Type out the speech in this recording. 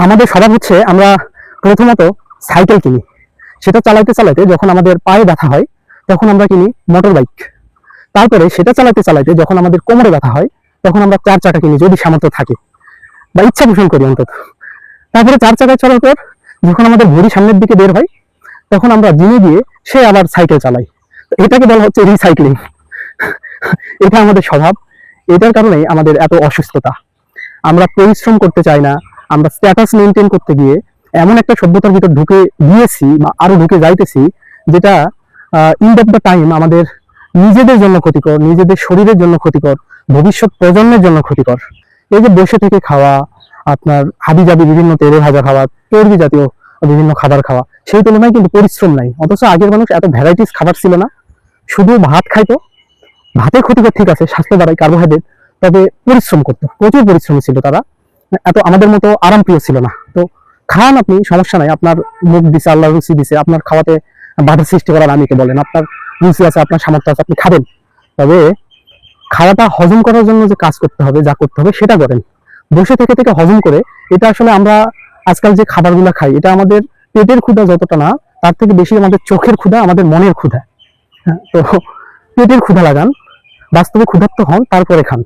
আমাদের স্বভাব হচ্ছে আমরা প্রথমত সাইকেল কিনি, সেটা চালাতে চালাতে যখন আমাদের পায়ে ব্যথা হয় তখন আমরা কিনি মোটর বাইক। তারপরে সেটা চালাতে চালাতে যখন আমাদের কোমরে ব্যথা হয় তখন আমরা 4 চাকা কিনি, যদি সামর্থ্য থাকে বা ইচ্ছা পোষণ করি অন্তত। তারপরে 4 চাকায় চলার পর যখন আমাদের ভুঁড়ি সামনের দিকে বের হয় তখন আমরা জিমে গিয়ে সে আবার সাইকেল চালাই। তো এটাকে বলা হচ্ছে রিসাইক্লিং। এটা আমাদের স্বভাব, এটার কারণেই আমাদের এত অসুস্থতা। আমরা পরিশ্রম করতে চাই না, আমরা স্ট্যাটাস মেনটেন করতে গিয়ে এমন একটা সভ্যতার ভিতর ঢুকে গিয়েছি বা আরো ঢুকে যাইতেছি, যেটা ইন্ড অফ দ্য টাইম আমাদের নিজেদের জন্য ক্ষতিকর, নিজেদের শরীরের জন্য ক্ষতিকর, ভবিষ্যৎ প্রজন্মের জন্য ক্ষতিকর। এই যে বসে থেকে খাওয়া, আপনার হাবিজাবি বিভিন্ন তেলে ভাজা খাওয়া, চর্বি জাতীয় বিভিন্ন খাবার খাওয়া, সেই তুলনায় কিন্তু পরিশ্রম নাই। অথচ আগের মানুষ এত ভ্যারাইটিস খাবার ছিল না, শুধু ভাত খাইতো। ভাতের ক্ষতিকর ঠিক আছে, স্বাস্থ্য বাড়ায়, কার্বোহাইড্রেট, তবে পরিশ্রম করতো, প্রচুর পরিশ্রমী ছিল তারা। এত আমাদের মতো আরাম প্রিয় ছিল না। তো খান আপনি, সমস্যা নাই, আপনার মুখ দিছে, আল্লাহ রুচি দিছে, আপনার খাওয়াতে বাধা সৃষ্টি করার আমি কে বলেন? আপনার রুচি আছে, আপনার সামর্থ্য আছে, আপনি খাবেন। তবে খাওয়াটা হজম করার জন্য যে কাজ করতে হবে, যা করতে হবে সেটা করেন। বসে থেকে থেকে হজম করে, এটা আসলে আমরা আজকাল যে খাবারগুলো খাই, এটা আমাদের পেটের ক্ষুধা যতটা না, তার থেকে বেশি আমাদের চোখের ক্ষুধা, আমাদের মনের ক্ষুধা। হ্যাঁ, তো পেটের ক্ষুধা লাগান, বাস্তবে ক্ষুধার্ত হন, তারপরে খান।